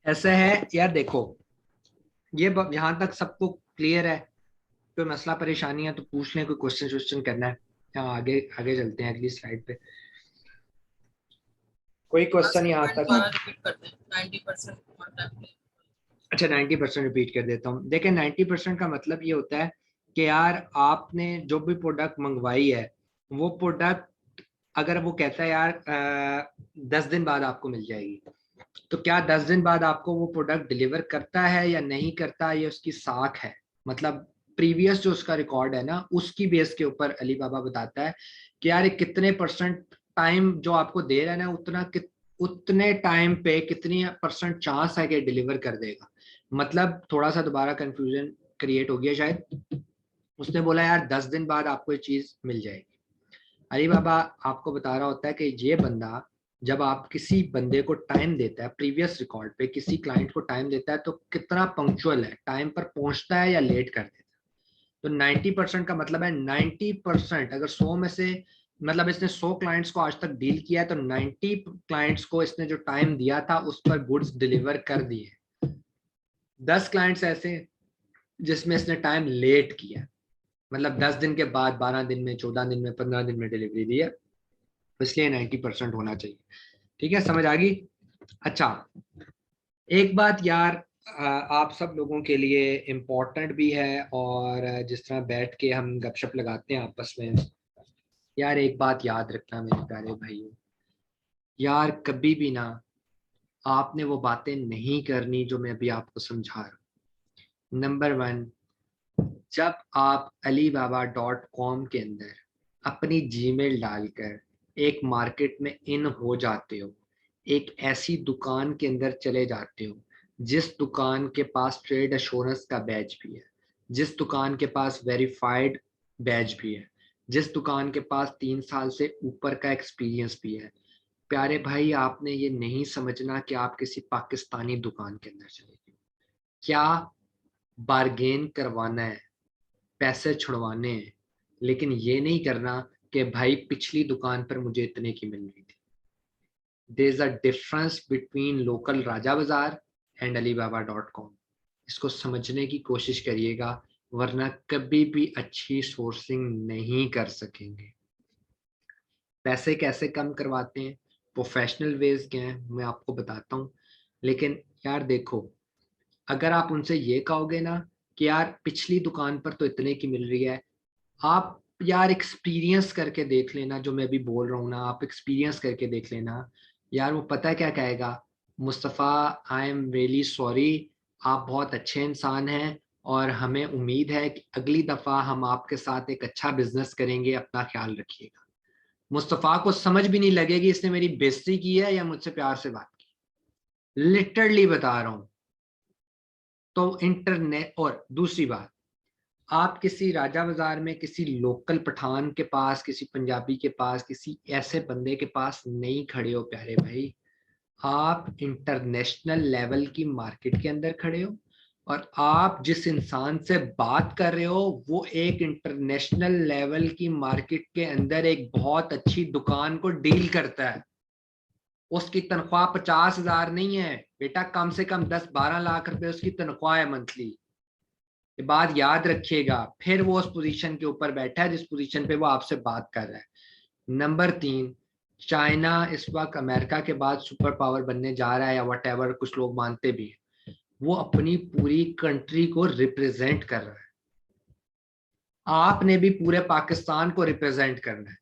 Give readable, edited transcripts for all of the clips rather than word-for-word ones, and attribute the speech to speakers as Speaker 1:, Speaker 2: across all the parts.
Speaker 1: ऐसा है यार, देखो ये यहाँ तक सबको क्लियर है। कोई मसला परेशानी है तो पूछ लें, कोई क्वेश्चन क्वेश्चन करना है। हाँ, आगे आगे चलते हैं अगली स्लाइड पे। कोई क्वेश्चन
Speaker 2: लास्ट
Speaker 1: यहाँ
Speaker 2: पॉइंट
Speaker 1: तक?
Speaker 2: दोबारा रिपीट करते हैं, 90%।
Speaker 1: अच्छा, 90% रिपीट कर देता हूँ। देखिए, 90% का मतलब ये होता है कि यार आपने जो भी प्रोडक्ट मंगवाई है, वो प्रोडक्ट अगर वो कहता है यार 10 दिन बाद आपको मिल जाएगी, तो क्या 10 दिन बाद आपको वो प्रोडक्ट डिलीवर करता है या नहीं करता, ये उसकी साख है। मतलब प्रीवियस जो उसका रिकॉर्ड है ना, उसकी बेस के ऊपर अली बाबा बताता है कि यार ये कितने परसेंट टाइम जो आपको दे रहा है ना, उतने टाइम पे कितनी परसेंट चांस है कि डिलीवर कर देगा। मतलब थोड़ा सा दोबारा कंफ्यूजन क्रिएट हो गया शायद। उसने बोला यार 10 दिन बाद आपको ये चीज मिल जाएगी। अली बाबा आपको बता रहा होता है कि ये बंदा, जब आप किसी बंदे को टाइम देता है, प्रीवियस रिकॉर्ड पे किसी क्लाइंट को टाइम देता है, तो कितना पंक्चुअल है, टाइम पर पहुंचता है या लेट कर देता है। तो 90% का मतलब है 90%। अगर 100 में से, मतलब इसने 100 क्लाइंट्स को आज तक डील किया है, तो 90 क्लाइंट्स को इसने जो टाइम दिया था उस पर गुड्स डिलीवर कर दिए। 10 क्लाइंट्स ऐसे हैं जिसमें इसने टाइम लेट किया, मतलब 10 दिन के बाद, 12 दिन में, 14 दिन में, 15 दिन में डिलीवरी दी है। इसलिए 90% होना चाहिए। ठीक है, समझ आ गई? अच्छा, एक बात यार, आप सब लोगों के लिए इम्पोर्टेंट भी है, और जिस तरह बैठ के हम गपशप लगाते हैं आपस में, यार एक बात याद रखना मेरे प्यारे भाइयों। यार कभी भी ना आपने वो बातें नहीं करनी जो मैं अभी आपको समझा रहा हूँ। नंबर वन, जब आप alibaba.com के अंदर अपनी जीमेल डालकर एक मार्केट में इन हो जाते हो, एक ऐसी दुकान के अंदर चले जाते हो जिस दुकान के पास ट्रेड एश्योरेंस का बैच भी है, जिस दुकान के पास वेरीफाइड बैच भी है, जिस दुकान के पास 3 साल से ऊपर का एक्सपीरियंस भी है, प्यारे भाई आपने ये नहीं समझना कि आप किसी पाकिस्तानी दुकान के अंदर चले गए। क्या बार्गेन करवाना है, पैसे छुड़वाने हैं, लेकिन ये नहीं करना कि भाई पिछली दुकान पर मुझे इतने की मिल रही थी। There is a difference between local Raja Bazaar and alibaba.com। इसको समझने की कोशिश करिएगा, वरना कभी भी अच्छी सोर्सिंग नहीं कर सकेंगे। पैसे कैसे कम करवाते हैं, प्रोफेशनल वेज क्या है, मैं आपको बताता हूँ। लेकिन यार देखो, अगर आप उनसे ये कहोगे ना कि यार पिछली दुकान पर तो इतने की मिल रही है, आप यार एक्सपीरियंस करके देख लेना जो मैं अभी बोल रहा हूँ ना, आप एक्सपीरियंस करके देख लेना। यार वो पता है क्या कहेगा? Mustafa, I am really sorry, आप बहुत अच्छे इंसान हैं, और हमें उम्मीद है कि अगली दफ़ा हम आपके साथ एक अच्छा बिजनेस करेंगे, अपना ख्याल रखिएगा। मुस्तफ़ा को समझ भी नहीं लगेगी इसने मेरी बेइज्जती की है या मुझसे प्यार से बात की। लिटरली बता रहा हूँ। तो इंटरनेट, और दूसरी बात, आप किसी राजा बाजार में किसी लोकल पठान के पास, किसी पंजाबी के पास, किसी ऐसे बंदे के पास नहीं खड़े हो प्यारे भाई। आप इंटरनेशनल लेवल की मार्केट के अंदर खड़े हो, और आप जिस इंसान से बात कर रहे हो वो एक इंटरनेशनल लेवल की मार्केट के अंदर एक बहुत अच्छी दुकान को डील करता है। उसकी तनख्वाह 50,000 नहीं है बेटा, कम से कम 10-12 लाख रुपए उसकी तनख्वाह है मंथली। ये बात याद रखिएगा। फिर वो उस पोजीशन के ऊपर बैठा है जिस पोजीशन पे वो आपसे बात कर रहा है। नंबर तीन, चाइना इस वक्त अमेरिका के बाद सुपर पावर बनने जा रहा है, या वट एवर कुछ लोग मानते भी हैं। वो अपनी पूरी कंट्री को रिप्रेजेंट कर रहा है। आपने भी पूरे पाकिस्तान को रिप्रेजेंट करना है,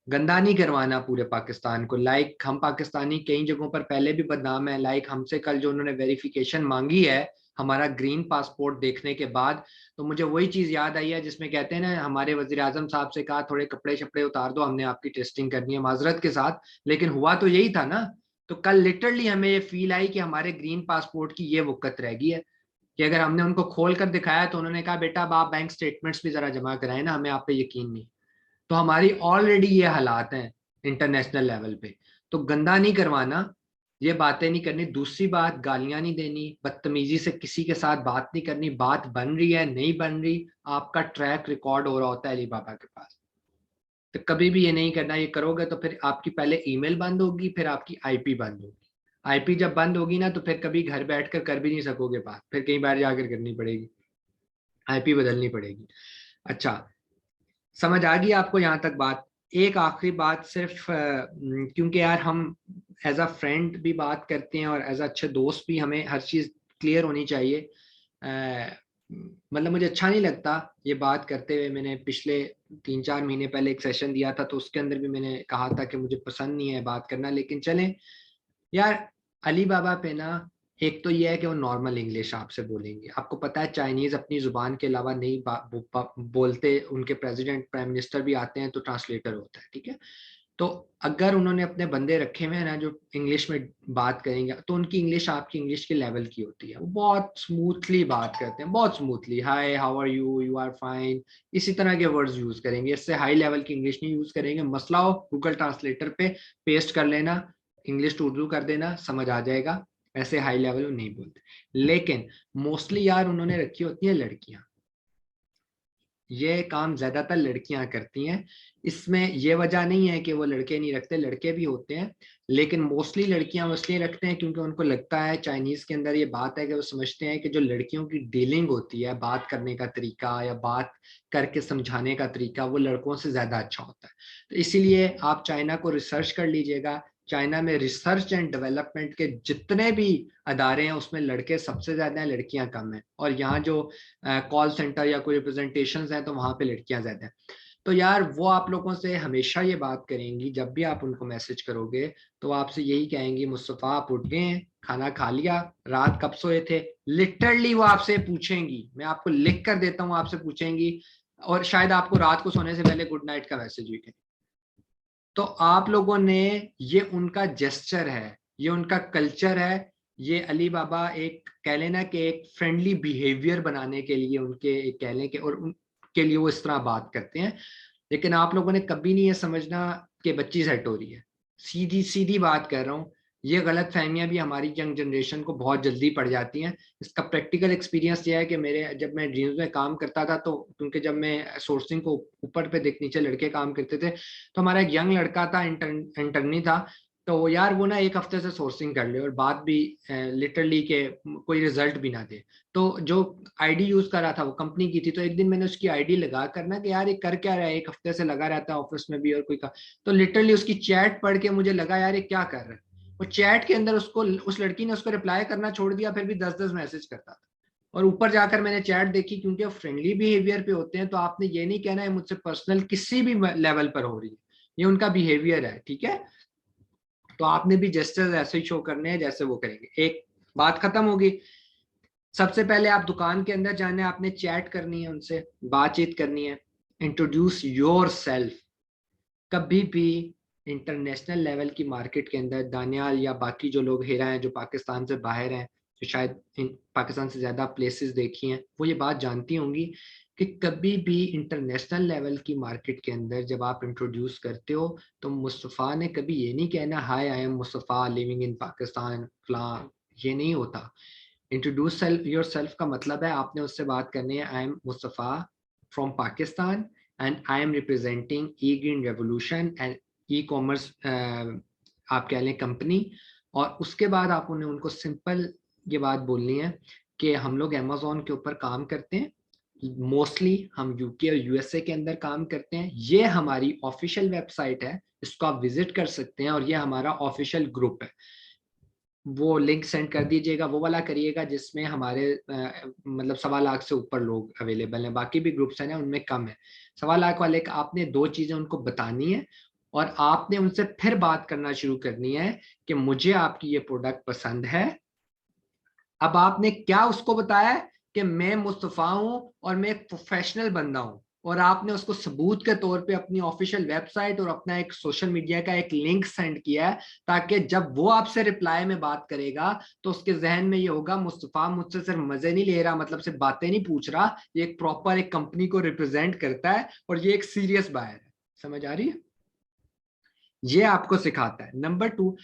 Speaker 1: गंदा नहीं करवाना पूरे पाकिस्तान को। लाइक हम पाकिस्तानी कई जगहों पर पहले भी बदनाम है। लाइक हमसे कल जो उन्होंने वेरिफिकेशन मांगी है हमारा ग्रीन पासपोर्ट देखने के बाद, तो मुझे वही चीज याद आई है जिसमें कहते हैं ना, हमारे वजीर आजम साहब से कहा थोड़े कपड़े शपड़े उतार दो, हमने आपकी टेस्टिंग करनी है माजरत के साथ। लेकिन हुआ तो यही था ना। तो कल लिटरली हमें ये फील आई कि हमारे ग्रीन पासपोर्ट की ये वक़्त रह गई है कि अगर हमने उनको खोल कर दिखाया तो उन्होंने कहा बेटा अब आप बैंक स्टेटमेंट्स भी जरा जमा कराए ना, हमें आप पे यकीन नहीं। तो हमारी ऑलरेडी ये हालात हैं इंटरनेशनल लेवल पे। तो गंदा नहीं करवाना, ये बातें नहीं करनी। दूसरी बात, गालियां नहीं देनी, बदतमीजी से किसी के साथ बात नहीं करनी। बात बन रही है नहीं बन रही, आपका ट्रैक रिकॉर्ड हो रहा होता है अलीबाबा के पास। तो कभी भी ये नहीं करना, ये करोगे तो फिर आपकी पहले ईमेल बंद होगी, फिर आपकी आईपी बंद होगी। आईपी जब बंद होगी ना तो फिर कभी घर बैठकर कर भी नहीं सकोगे बात, फिर कई बार जाकर करनी पड़ेगी, आईपी बदलनी पड़ेगी। अच्छा, समझ आ गई आपको यहाँ तक बात? एक आखिरी बात सिर्फ क्योंकि यार हम एज अ फ्रेंड भी बात करते हैं और एज अ अच्छे दोस्त भी, हमें हर चीज क्लियर होनी चाहिए। मतलब मुझे अच्छा नहीं लगता ये बात करते हुए। मैंने पिछले 3-4 महीने पहले एक सेशन दिया था, तो उसके अंदर भी मैंने कहा था कि मुझे पसंद नहीं है बात करना, लेकिन चलें यार। अली बाबा पे ना, एक तो ये है कि वो नॉर्मल इंग्लिश आपसे बोलेंगे। आपको पता है चाइनीज अपनी जुबान के अलावा नहीं बोलते, उनके प्रेसिडेंट प्राइम मिनिस्टर भी आते हैं तो ट्रांसलेटर होता है, ठीक है। तो अगर उन्होंने अपने बंदे रखे हुए हैं ना जो इंग्लिश में बात करेंगे, तो उनकी इंग्लिश आपकी इंग्लिश के लेवल की होती है। वो बहुत स्मूथली बात करते हैं, बहुत smoothly, hi how are you, you are fine, इसी तरह के वर्ड्स यूज करेंगे। इससे हाई लेवल की इंग्लिश नहीं यूज करेंगे। मसला हो गूगल ट्रांसलेटर पे पेस्ट कर लेना, इंग्लिश टू उर्दू कर देना, समझ आ जाएगा। ऐसे हाई लेवल में नहीं बोलते। लेकिन मोस्टली यार उन्होंने रखी होती है लड़कियां, ये काम ज्यादातर लड़कियां करती हैं। इसमें ये वजह नहीं है कि वो लड़के नहीं रखते, लड़के भी होते हैं, लेकिन मोस्टली लड़कियां इसलिए रखते हैं क्योंकि उनको लगता है, चाइनीज के अंदर ये बात है कि वो समझते हैं कि जो लड़कियों की डीलिंग होती है, बात करने का तरीका या बात करके समझाने का तरीका, वो लड़कों से ज्यादा अच्छा होता है। तो इसीलिए आप चाइना को रिसर्च कर लीजिएगा, चाइना में रिसर्च एंड डेवलपमेंट के जितने भी अदारे हैं उसमें लड़के सबसे ज्यादा हैं, लड़कियां कम हैं। और यहाँ जो कॉल सेंटर या कोई रिप्रेजेंटेशन हैं तो वहां पे लड़कियां ज्यादा हैं। तो यार वो आप लोगों से हमेशा ये बात करेंगी, जब भी आप उनको मैसेज करोगे तो आपसे यही कहेंगी, मुस्तफा आप उठ गए हैं, खाना खा लिया, रात कब सोए थे। लिटरली वो आपसे पूछेंगी, मैं आपको लिख कर देता हूँ, आपसे पूछेंगी। और शायद आपको रात को सोने से पहले गुड नाइट का मैसेज भी करें। तो आप लोगों ने, ये उनका जेस्चर है, ये उनका कल्चर है। ये अली बाबा एक कह लेना कि एक फ्रेंडली बिहेवियर बनाने के लिए उनके एक कह लें कि, और उनके लिए वो इस तरह बात करते हैं। लेकिन आप लोगों ने कभी नहीं ये समझना कि बच्ची सेट हो रही है। सीधी सीधी बात कर रहा हूँ, ये गलत फहमियां भी हमारी यंग जनरेशन को बहुत जल्दी पड़ जाती हैं। इसका प्रैक्टिकल एक्सपीरियंस ये है कि मेरे, जब मैं ड्रीम्स में काम करता था, तो क्योंकि जब मैं सोर्सिंग को ऊपर पे देख नीचे लड़के काम करते थे, तो हमारा एक यंग लड़का था, इंटर्नी था। तो यार वो ना एक हफ्ते से सोर्सिंग कर ले और बात भी लिटरली के कोई रिजल्ट भी ना दे। तो जो आईडी यूज कर रहा था वो कंपनी की थी। तो एक दिन मैंने उसकी आईडी लगा करना कि यार ये कर क्या रहा है, एक हफ्ते से लगा रहता है ऑफिस में भी और कोई का। तो लिटरली उसकी चैट पढ़ के मुझे लगा यार ये क्या कर रहा है। वो चैट के अंदर उसको, उस लड़की ने उसको रिप्लाई करना छोड़ दिया, फिर भी 10-10 मैसेज करता था। और ऊपर जाकर मैंने चैट देखी, क्योंकि वो फ्रेंडली बिहेवियर पे होते हैं, तो आपने ये नहीं कहना है मुझसे पर्सनल किसी भी लेवल पर हो रही है, ये उनका बिहेवियर है, ठीक है। तो आपने भी जेस्चर्स ऐसे ही शो करने हैं जैसे वो करेंगे। एक बात खत्म होगी। सबसे पहले आप दुकान के अंदर जाना है, आपने चैट करनी है उनसे, बातचीत करनी है, इंट्रोड्यूस योर सेल्फ। कभी भी इंटरनेशनल लेवल की मार्केट के अंदर दानियाल या बाकी जो लोग हेरा हैं जो पाकिस्तान से बाहर हैं, जो शायद पाकिस्तान से ज्यादा प्लेसेस देखी हैं, वो ये बात जानती होंगी कि कभी भी इंटरनेशनल लेवल की मार्केट के अंदर जब आप इंट्रोड्यूस करते हो, तो मुस्तफ़ा ने कभी ये नहीं कहना hi I am Mustafa living in Pakistan फला। ये नहीं होता। इंट्रोड्यूस सेल्फ योर सेल्फ का मतलब है आपने उससे बात करनी है, आई am Mustafa from Pakistan and I am representing E green revolution and e commerce, आप कह लें कंपनी। और उसके बाद आप उन्हें उनको सिंपल ये बात बोलनी है कि हम लोग अमेजोन के ऊपर काम करते हैं, मोस्टली हम यूके और यूएसए के अंदर काम करते हैं। ये हमारी ऑफिशियल वेबसाइट है, इसको आप विजिट कर सकते हैं, और ये हमारा ऑफिशियल ग्रुप है। वो लिंक सेंड कर दीजिएगा, वो वाला करिएगा जिसमें हमारे मतलब 1.25 लाख से ऊपर लोग अवेलेबल हैं। बाकी भी ग्रुप्स हैं ना उनमें कम है। 1.25 लाख वाले का आपने 2 चीजें उनको बतानी है, और आपने उनसे फिर बात करना शुरू करनी है कि मुझे आपकी ये प्रोडक्ट पसंद है। अब आपने क्या उसको बताया कि मैं मुस्तफ़ा हूं और मैं एक प्रोफेशनल बंदा हूं, और आपने उसको सबूत के तौर पे अपनी ऑफिशियल वेबसाइट और अपना एक सोशल मीडिया का एक लिंक सेंड किया है, ताकि जब वो आपसे रिप्लाई में बात करेगा तो उसके जहन में ये होगा, मुस्तफ़ा मुझसे सिर्फ मजे नहीं ले रहा, मतलब सिर्फ बातें नहीं पूछ रहा, ये एक प्रॉपर एक कंपनी को रिप्रेजेंट करता है और ये एक सीरियस बायर है। समझ आ रही है? ये आपको सिखाता है। नंबर 2,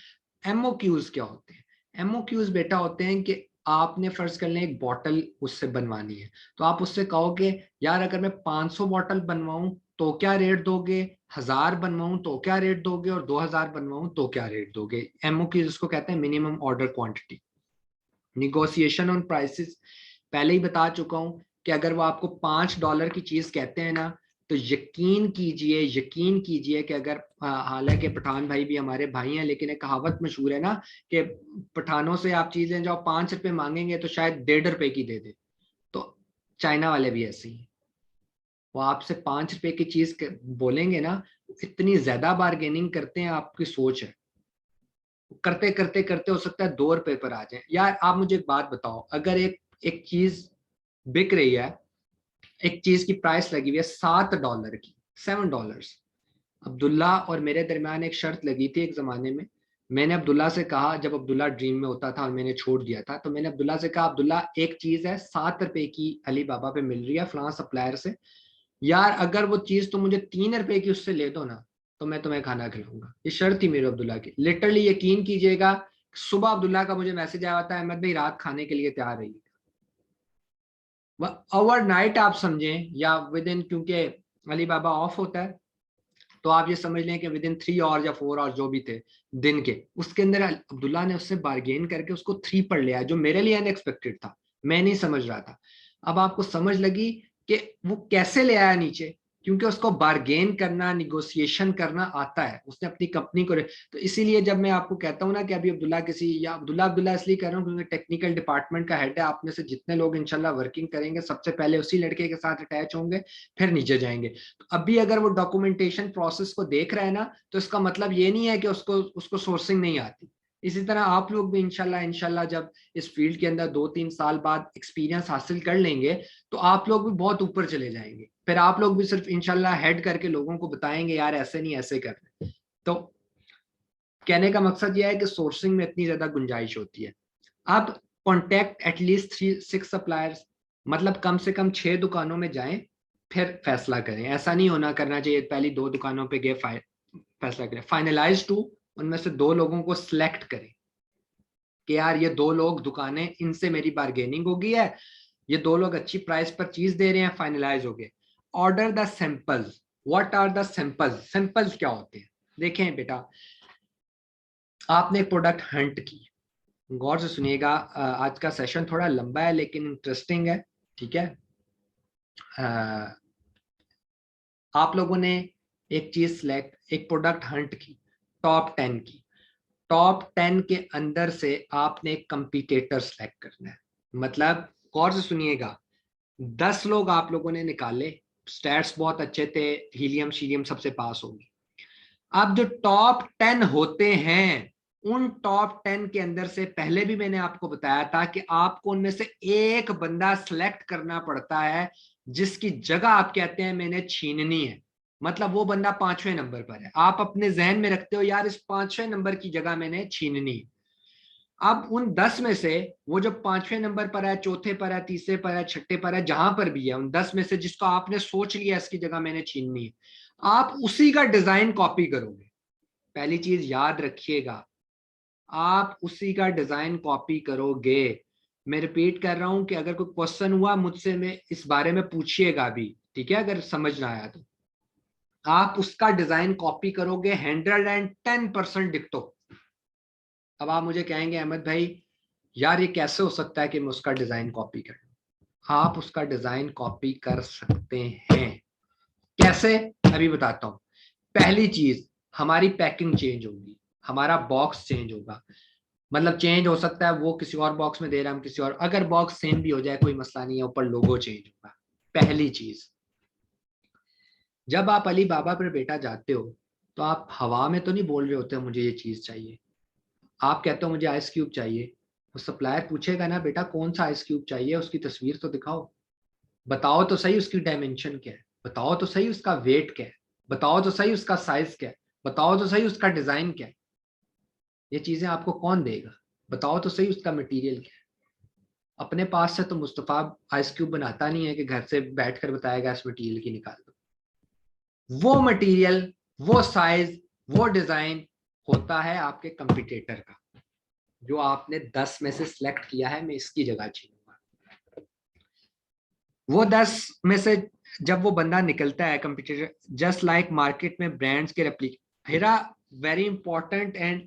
Speaker 1: एमओक्यूज क्या होते हैं? एमओक्यूज बेटा होते हैं कि आपने फर्ज कर लें एक बॉटल उससे बनवानी है, तो आप उससे कहोगे यार अगर मैं 500 बॉटल बनवाऊं तो क्या रेट दोगे, 1000 बनवाऊं तो क्या रेट दोगे, और 2000 बनवाऊं तो क्या रेट दोगे। एमओक्यू जिसको कहते हैं minimum order quantity. Negotiation on prices पहले ही बता चुका हूं कि अगर वो आपको $5 की चीज कहते हैं ना, तो यकीन कीजिए कि अगर हालांकि पठान भाई भी हमारे भाई हैं, लेकिन एक कहावत मशहूर है ना कि पठानों से आप चीज लें जाओ, ₹5 मांगेंगे तो शायद ₹1.5 की दे दे। तो चाइना वाले भी ऐसे ही, वो आपसे ₹5 की चीज बोलेंगे ना, इतनी ज्यादा बार्गेनिंग करते हैं, आपकी सोच है। करते करते करते हो सकता है ₹2 पर आ जाए। यार आप मुझे एक बात बताओ, अगर एक एक चीज बिक रही है, एक चीज की प्राइस लगी हुई है $7 की, $7। अब्दुल्ला और मेरे दरमियान एक शर्त लगी थी एक जमाने में। मैंने अब्दुल्ला से कहा, जब अब्दुल्ला ड्रीम में होता था और मैंने छोड़ दिया था, तो मैंने अब्दुल्ला से कहा, अब्दुल्ला एक चीज है ₹7 की अली बाबा पे मिल रही है फलां सप्लायर से, यार अगर वो चीज तुम मुझे ₹3 की उससे ले दो ना, तो मैं तुम्हें खाना खिलाऊंगा। ये शर्त थी मेरे अब्दुल्ला की, लिटरली यकीन कीजिएगा। सुबह अब्दुल्ला का मुझे मैसेज आया था, अहमद भाई रात खाने के लिए तैयार रहिए। ओवरनाइट आप समझें या विद इन, क्योंकि अली बाबा ऑफ होता है, तो आप ये समझ लें कि विद इन 3 आवर्स या 4 आवर्स जो भी थे दिन के, उसके अंदर अब्दुल्ला ने उससे बार्गेन करके उसको 3 पर लिया, जो मेरे लिए अनएक्सपेक्टेड था, मैं नहीं समझ रहा था। अब आपको समझ लगी कि वो कैसे ले आया नीचे, क्योंकि उसको बार्गेन करना, निगोशिएशन करना आता है, उसने अपनी कंपनी को। तो इसीलिए जब मैं आपको कहता हूं ना कि अभी अब्दुल्ला किसी, या अब्दुल्ला अब्दुल्ला इसलिए कह रहा हूँ क्योंकि टेक्निकल डिपार्टमेंट का हेड है, आप में से जितने लोग इंशाल्लाह वर्किंग करेंगे सबसे पहले उसी लड़के के साथ अटैच होंगे, फिर नीचे जाएंगे। तो अभी अगर वो डॉक्यूमेंटेशन प्रोसेस को देख रहा है ना, तो इसका मतलब ये नहीं है कि उसको उसको सोर्सिंग नहीं आती। इसी तरह आप लोग भी इंशाल्लाह इंशाल्लाह जब इस फील्ड के अंदर 2-3 साल बाद एक्सपीरियंस हासिल कर लेंगे, तो आप लोग भी बहुत ऊपर चले जाएंगे। फिर आप लोग भी सिर्फ इंशाल्लाह हेड करके लोगों को बताएंगे यार ऐसे नहीं ऐसे कर। तो कहने का मकसद यह है कि सोर्सिंग में इतनी ज्यादा गुंजाइश होती है। अब कॉन्टेक्ट एटलीस्ट 3-6 सप्लायर्स, मतलब कम से कम 6 दुकानों में जाएं, फिर फैसला करें। ऐसा नहीं होना करना चाहिए पहली 2 दुकानों पे गए फैसला करें। फाइनलाइज 2, उनमें से 2 लोगों को सिलेक्ट करें कि यार ये 2 लोग दुकानें, इनसे मेरी बार्गेनिंग होगी है, ये 2 लोग अच्छी प्राइस पर चीज दे रहे हैं, फाइनलाइज हो गए। Order the samples. What are the samples? Samples क्या होते हैं? देखें बेटा, आपने एक प्रोडक्ट हंट की, गौर से सुनिएगा, आज का सेशन थोड़ा लंबा है लेकिन इंटरेस्टिंग है, ठीक है। आप लोगों ने एक चीज सिलेक्ट, एक प्रोडक्ट हंट की, टॉप 10 की। टॉप 10 के अंदर से आपने एक कंपीटेटर सेलेक्ट करना है। मतलब गौर से सुनिएगा, 10 लोग आप लोगों ने निकाले, स्टैट्स बहुत अच्छे थे, हीलियम शीलियम सबसे पास होगी। अब जो टॉप 10 होते हैं, उन टॉप 10 के अंदर से, पहले भी मैंने आपको बताया था कि आपको उनमें से एक बंदा सिलेक्ट करना पड़ता है जिसकी जगह आप कहते हैं मैंने छीननी है। मतलब वो बंदा 5वें नंबर पर है, आप अपने जहन में रखते हो यार इस 5वें नंबर की जगह मैंने छीननी है। अब उन 10 में से वो जो 5वें नंबर पर है, चौथे पर है, तीसरे पर है, छठे पर है, जहां पर भी है, उन 10 में से जिसको आपने सोच लिया इसकी जगह मैंने छीननी है, आप उसी का डिजाइन कॉपी करोगे। पहली चीज याद रखिएगा, आप उसी का डिजाइन कॉपी करोगे। मैं रिपीट कर रहा हूं कि अगर कोई क्वेश्चन हुआ मुझसे में इस बारे में पूछिएगा भी, ठीक है, अगर समझ ना आया तो आप उसका डिजाइन कॉपी करोगे 110% डिक्टो। अब आप मुझे कहेंगे अहमद भाई यार ये कैसे हो सकता है कि मैं उसका डिजाइन कॉपी कर लूं? आप उसका डिजाइन कॉपी कर सकते हैं। कैसे? अभी बताता हूं। पहली चीज, हमारी पैकिंग चेंज होगी, हमारा बॉक्स चेंज होगा। मतलब चेंज हो सकता है वो किसी और बॉक्स में दे रहा है, हम किसी और, अगर बॉक्स सेम भी हो जाए कोई मसला नहीं है, ऊपर लोगो चेंज होगा। पहली चीज, जब आप अली बाबा पर बेटा जाते हो तो आप हवा में तो नहीं बोल रहे होते हो मुझे ये चीज चाहिए। आप कहते हो मुझे आइस क्यूब चाहिए, वो सप्लायर पूछेगा ना बेटा कौन सा आइस क्यूब चाहिए, उसकी तस्वीर तो दिखाओ, बताओ तो सही उसकी डायमेंशन क्या है, बताओ तो सही उसका वेट क्या है, बताओ तो सही उसका साइज क्या है, बताओ तो सही उसका डिजाइन क्या है। ये चीजें आपको कौन देगा? बताओ तो सही उसका मटेरियल क्या है। अपने पास से तो मुस्तफा आइस क्यूब बनाता नहीं है कि घर से बैठकर बताएगा इस मटेरियल की निकाल दो। वो मटेरियल, वो साइज, वो डिजाइन होता है आपके कंपटीटर का, जो आपने 10 में से सिलेक्ट किया है मैं इसकी जगह छीनूंगा। वो 10 में से जब वो बंदा निकलता है कंप्यूटर, जस्ट लाइक मार्केट में ब्रांड्स के रेप्लिका, हेरा वेरी इंपॉर्टेंट एंड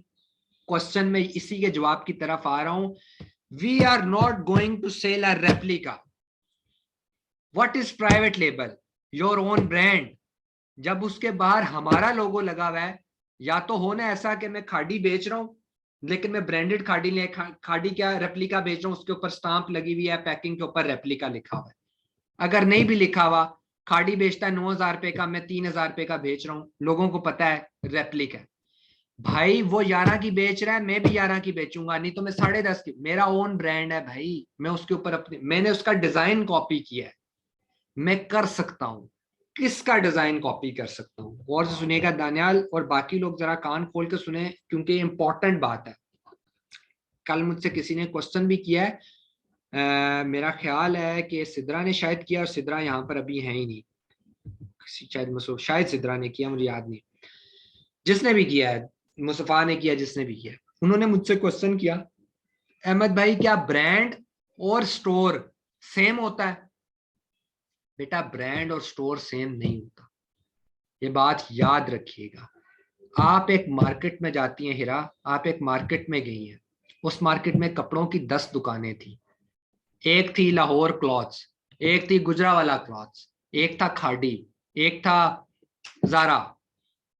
Speaker 1: क्वेश्चन में इसी के जवाब की तरफ आ रहा हूं। We are not going to sell a replica. What is private label? Your own brand. जब उसके बाहर हमारा लोगो लगा हुआ है, या तो होना ऐसा कि मैं खाड़ी बेच रहा हूं लेकिन मैं ब्रांडेड खाड़ी नहीं, खाड़ी क्या रेप्लिका बेच रहा हूं, उसके ऊपर स्टाम्प लगी हुई है, पैकिंग के ऊपर रेप्लिका लिखा हुआ है। अगर नहीं भी लिखा हुआ, खाड़ी बेचता है 9,000 रुपए का, मैं 3,000 रुपए का बेच रहा हूं, लोगों को पता है रेप्लिका है। भाई वो 11 की बेच रहा है, मैं भी 11 की बेचूंगा, नहीं तो मैं 10.5 की। मेरा ओन ब्रांड है भाई, मैं उसके ऊपर अपने, मैंने उसका डिजाइन कॉपी किया है, मैं कर सकता हूं। किसका डिजाइन कॉपी कर सकता हूं? गौर से सुनिएगा दानियाल और बाकी लोग, जरा कान खोल के सुने क्योंकि इंपॉर्टेंट बात है। कल मुझसे किसी ने क्वेश्चन भी किया है, मेरा ख्याल है कि सिद्रा ने शायद किया, और सिद्रा यहाँ पर अभी है ही नहीं, शायद सिद्रा ने किया, मुझे याद नहीं। जिसने भी किया है, मुस्तफा ने किया, जिसने भी किया, उन्होंने मुझसे क्वेश्चन किया, अहमद भाई क्या ब्रांड और स्टोर सेम होता है? बेटा ब्रांड और स्टोर सेम नहीं होता, ये बात याद रखिएगा। आप एक मार्केट में जाती हैं हिरा, आप एक मार्केट में गई हैं, उस मार्केट में कपड़ों की 10 दुकानें थी। एक थी लाहौर क्लॉथ्स, एक थी गुजरावाला क्लॉथ्स, एक था खाड़ी, एक था जारा,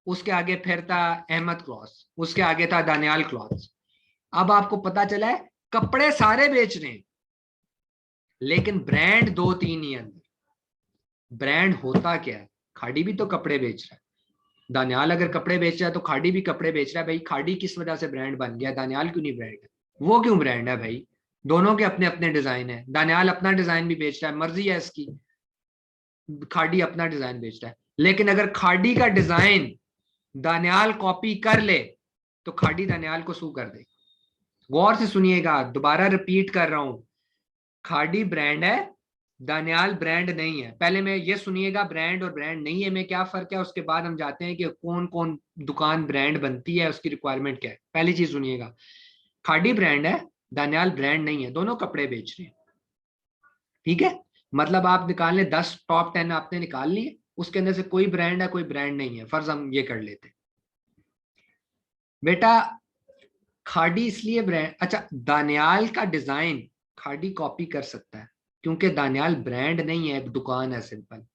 Speaker 1: उसके आगे फिर था अहमद क्लॉथ्स, उसके आगे था दानियाल क्लॉथ्स। अब आपको पता चला है कपड़े सारे बेच रहे हैं लेकिन ब्रांड 2-3 ही अंदर। ब्रांड होता क्या है? खाड़ी भी तो कपड़े बेच रहा है, दानियाल अगर कपड़े बेच रहा है तो खाड़ी भी कपड़े बेच रहा है। भाई खाड़ी किस वजह से ब्रांड बन गया, दानियाल क्यों नहीं ब्रांड है? वो क्यों ब्रांड है भाई? दोनों के अपने अपने डिजाइन है, दानियाल अपना डिजाइन भी बेच रहा है, मर्जी है इसकी, खाड़ी अपना डिजाइन बेच रहा है। लेकिन अगर खाड़ी का डिजाइन दानियाल कॉपी कर ले तो खाड़ी दानियाल को सू कर दे। गौर से सुनिएगा, दोबारा रिपीट कर रहा हूं, खाड़ी ब्रांड है, दानियाल ब्रांड नहीं है। पहले मैं ये सुनिएगा, ब्रांड और ब्रांड नहीं है में क्या फर्क है, उसके बाद हम जाते हैं कि कौन कौन दुकान ब्रांड बनती है, उसकी रिक्वायरमेंट क्या है। पहली चीज सुनिएगा, खाड़ी ब्रांड है, दानियाल ब्रांड नहीं है, दोनों कपड़े बेच रहे हैं। ठीक है, मतलब आप निकाल लें 10 टॉप 10 आपने निकाल लिए, उसके अंदर से कोई ब्रांड है कोई ब्रांड नहीं है, फर्ज हम ये कर लेते। बेटा खाड़ी इसलिए ब्रांड, अच्छा दानियाल का डिजाइन खाड़ी कॉपी कर सकता है क्योंकि दानियाल ब्रांड नहीं है, एक दुकान है सिंपल।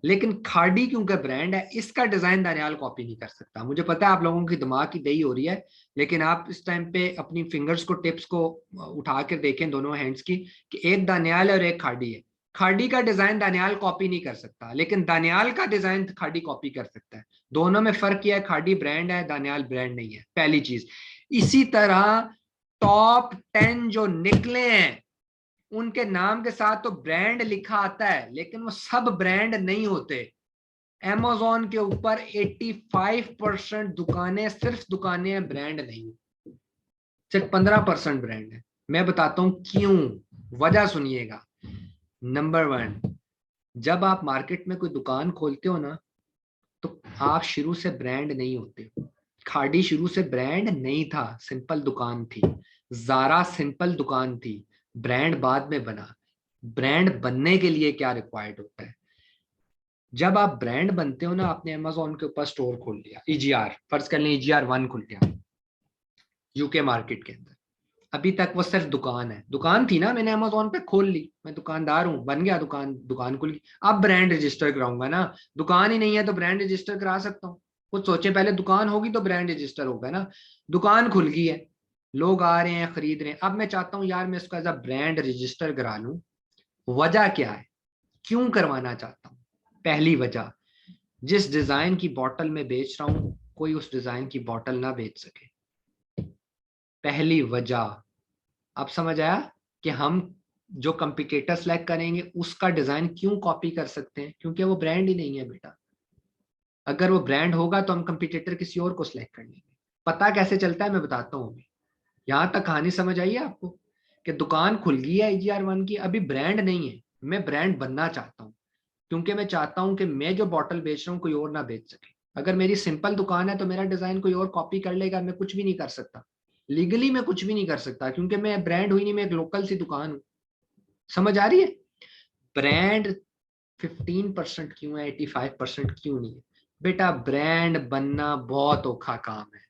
Speaker 1: लेकिन खाड़ी क्योंकि ब्रांड है, इसका डिजाइन दानियाल कॉपी नहीं कर सकता। मुझे पता है आप लोगों की दिमाग की दही हो रही है, लेकिन आप इस टाइम पे अपनी फिंगर्स को, टिप्स को उठा कर देखें दोनों हैंड्स की, कि एक दानियाल और एक खाड़ी है। खाड़ी का डिजाइन दानियाल कॉपी नहीं कर सकता, लेकिन दानियाल का डिजाइन खाड़ी कॉपी कर सकता है। दोनों में फर्क किया है, खाड़ी ब्रांड है, दानियाल ब्रांड नहीं है, पहली चीज। इसी तरह टॉप 10 जो निकले हैं उनके नाम के साथ तो ब्रांड लिखा आता है, लेकिन वो सब ब्रांड नहीं होते। Amazon के ऊपर 85% दुकानें, सिर्फ दुकानें हैं, ब्रांड नहीं, सिर्फ 15% ब्रांड है। मैं बताता हूं क्यों, वजह सुनिएगा। नंबर 1, जब आप मार्केट में कोई दुकान खोलते हो ना, तो आप शुरू से ब्रांड नहीं होते। खाड़ी शुरू से ब्रांड नहीं था, सिंपल दुकान थी। जारा सिंपल दुकान थी, ब्रांड बाद में बना। ब्रांड बनने के लिए क्या रिक्वायर्ड होता है? जब आप ब्रांड बनते हो ना, आपने अमेजोन के ऊपर स्टोर खोल लिया, ईजीआर, फर्ज कर लें ईजीआर 1 खुल गया यूके मार्केट के अंदर। अभी तक वो सिर्फ दुकान है, दुकान थी ना, मैंने अमेजोन पे खोल ली, मैं दुकानदार हूं, बन गया दुकान, दुकान खुल गई। अब ब्रांड रजिस्टर कराऊंगा ना, दुकान ही नहीं है तो ब्रांड रजिस्टर करा सकता हूँ? कुछ सोचे पहले, दुकान होगी तो ब्रांड रजिस्टर होगा ना। दुकान खुल गई है, लोग आ रहे हैं, खरीद रहे हैं, अब मैं चाहता हूँ यार मैं इसका एज अ ब्रांड रजिस्टर करा लूं। वजह क्या है, क्यों करवाना चाहता हूँ? पहली वजह, जिस डिजाइन की बॉटल में बेच रहा हूं कोई उस डिजाइन की बॉटल ना बेच सके, पहली वजह। अब समझ आया कि हम जो कंपिटिटर सेलेक्ट करेंगे उसका डिजाइन क्यों कॉपी कर सकते हैं? क्योंकि वो ब्रांड ही नहीं है बेटा। अगर वो ब्रांड होगा तो हम कंपिटिटर किसी और को सिलेक्ट कर लेंगे। पता कैसे चलता है मैं बताता हूँ अभी। यहां तक कहानी समझ आई है आपको कि दुकान खुल गई है EGR1 की, अभी ब्रांड नहीं है, मैं ब्रांड बनना चाहता हूँ क्योंकि मैं चाहता हूं कि मैं जो बॉटल बेच रहा हूं कोई और ना बेच सके। अगर मेरी सिंपल दुकान है तो मेरा डिजाइन कोई और कॉपी कर लेगा, मैं कुछ भी नहीं कर सकता, लीगली मैं कुछ भी नहीं कर सकता, क्योंकि मैं ब्रांड हुई नहीं, मैं एक लोकल सी दुकान हूं। समझ आ रही है? ब्रांड 15% क्यों है, 85% क्यों नहीं है? बेटा ब्रांड बनना बहुत औखा काम है।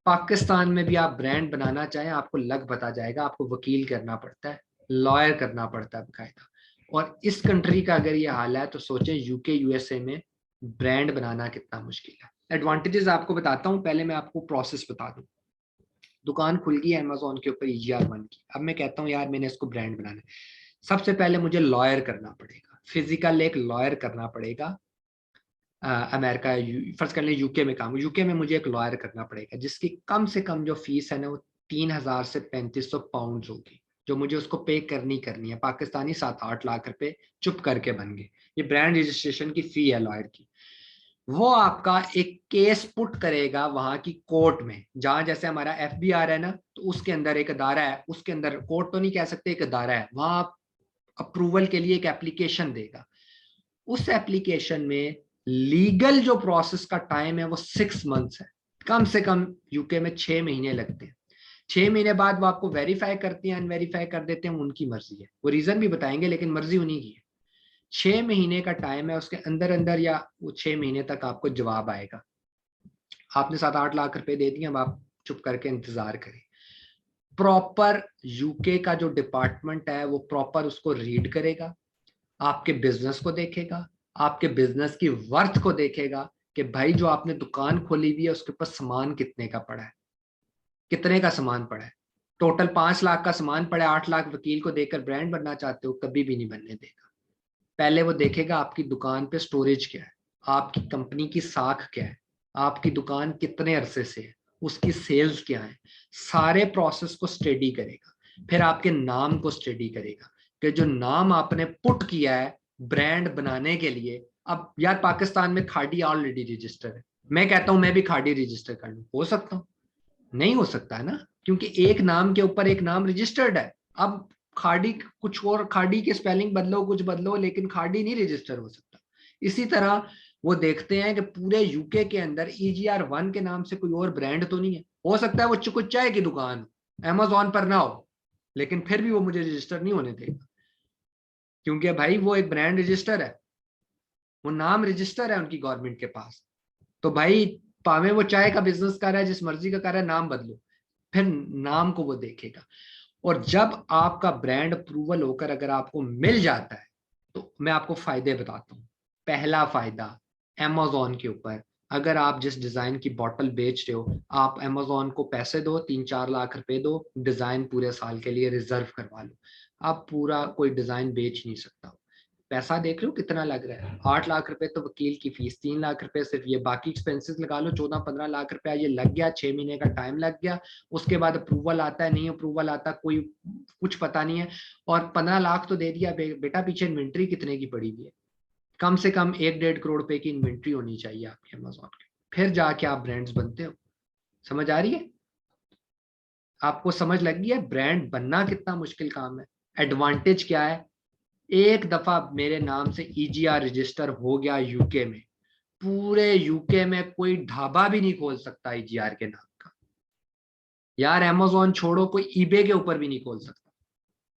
Speaker 1: पाकिस्तान में भी आप ब्रांड बनाना चाहें, आपको लग पता जाएगा, आपको वकील करना पड़ता है, लॉयर करना पड़ता है बकायदा। और इस कंट्री का अगर ये हाल है तो सोचें यूके यूएसए में ब्रांड बनाना कितना मुश्किल है। एडवांटेजेस आपको बताता हूँ, पहले मैं आपको प्रोसेस बता दूं। दुकान खुल गई अमेजोन के ऊपर EGR1 की, अब मैं कहता हूँ यार मैंने इसको ब्रांड बनाना है। सबसे पहले मुझे लॉयर करना पड़ेगा, फिजिकल एक लॉयर करना पड़ेगा। अमेरिका फर्स्ट कर ले, यूके में काम, यूके में मुझे एक लॉयर करना पड़ेगा जिसकी कम से कम जो फीस है ना वो 3000 से 3500 पाउंड होगी, जो मुझे उसको पे करनी है। पाकिस्तानी 7-8 लाख रुपए चुप करके बन गए। ये ब्रांड रजिस्ट्रेशन की फी है लॉयर की। वो आपका एक केस पुट करेगा वहां की कोर्ट में, जहां जैसे हमारा FBR है ना, तो उसके अंदर एक अदारा है, उसके अंदर कोर्ट तो नहीं कह सकते, एक अदारा है, वहां अप्रूवल के लिए एक एप्लीकेशन देगा। उस एप्लीकेशन में लीगल जो प्रोसेस का टाइम है वो 6 मंथ्स है, कम से कम यूके में 6 महीने लगते हैं। 6 महीने बाद वो आपको वेरीफाई करती हैं, अनवेरीफाई कर देते हैं, उनकी मर्जी है, वो रीजन भी बताएंगे लेकिन मर्जी उन्हीं की है। 6 महीने का टाइम है, उसके अंदर अंदर या वो 6 महीने तक आपको जवाब आएगा। आपने 7-8 लाख रुपए दे दिए, अब आप चुप करके इंतजार करें। प्रॉपर यूके का जो डिपार्टमेंट है वो प्रॉपर उसको रीड करेगा, आपके बिजनेस को देखेगा, आपके बिजनेस की वर्थ को देखेगा कि भाई जो आपने दुकान खोली हुई है उसके ऊपर सामान कितने का पड़ा है, कितने का सामान पड़ा है। टोटल 5 लाख का सामान पड़ा है, 8 लाख वकील को देकर ब्रांड बनना चाहते हो, कभी भी नहीं बनने देगा। पहले वो देखेगा आपकी दुकान पे स्टोरेज क्या है, आपकी कंपनी की साख क्या है, आपकी दुकान कितने अरसे से है, उसकी सेल्स क्या है, सारे प्रोसेस को स्टडी करेगा। फिर आपके नाम को स्टडी करेगा कि जो नाम आपने पुट किया है ब्रांड बनाने के लिए। अब यार पाकिस्तान में खाड़ी ऑलरेडी रजिस्टर है, मैं कहता हूं मैं भी खाड़ी रजिस्टर कर लूं, हो सकता हूं? नहीं हो सकता है ना, क्योंकि एक नाम के ऊपर एक नाम रजिस्टर्ड है। अब खाड़ी कुछ और, खाड़ी के स्पेलिंग बदलो, कुछ बदलो, लेकिन खाड़ी नहीं रजिस्टर हो सकता। इसी तरह वो देखते हैं कि पूरे यूके के अंदर EGR1 के नाम से कोई और ब्रांड तो नहीं है। हो सकता है वो कुछ चाय की दुकान अमेजोन पर ना हो, लेकिन फिर भी वो मुझे रजिस्टर नहीं होने देगा, क्योंकि भाई वो एक ब्रांड रजिस्टर है, वो नाम रजिस्टर है उनकी गवर्नमेंट के पास। तो भाई पावे वो चाय का बिजनेस कर रहा है, जिस मर्जी का कर रहा है, नाम बदलो, फिर नाम को वो देखेगा। और जब आपका ब्रांड अप्रूवल होकर अगर आपको मिल जाता है तो मैं आपको फायदे बताता हूँ। पहला फायदा, अमेजोन के ऊपर अगर आप जिस डिजाइन की बोतल बेच रहे हो, आप अमेजोन को पैसे दो, 3-4 लाख रुपए दो, डिजाइन पूरे साल के लिए रिजर्व करवा लो, आप पूरा कोई डिजाइन बेच नहीं सकता। पैसा देख लो कितना लग रहा है, 8 लाख रुपए तो वकील की फीस, 3 लाख रुपए सिर्फ ये, बाकी एक्सपेंसेस लगा लो, 14-15 लाख रुपया ये लग गया, 6 महीने का टाइम लग गया। उसके बाद अप्रूवल आता है, नहीं अप्रूवल आता, कोई कुछ पता नहीं है। और 15 लाख तो दे दिया, बेटा पीछे इन्वेंट्री कितने की पड़ी हुई है, कम से कम 1-1.5 करोड़ रुपए की इन्वेंट्री होनी चाहिए आपके अमेजोन की, फिर जाके आप ब्रांड्स बनते हो। समझ आ रही है? आपको समझ लग गई है ब्रांड बनना कितना मुश्किल काम है? एडवांटेज क्या है? एक दफा मेरे नाम से EGR रजिस्टर हो गया यूके में, पूरे यूके में कोई ढाबा भी नहीं खोल सकता EGR के नाम का। यार अमेजोन छोड़ो, कोई ईबे के ऊपर भी नहीं खोल सकता,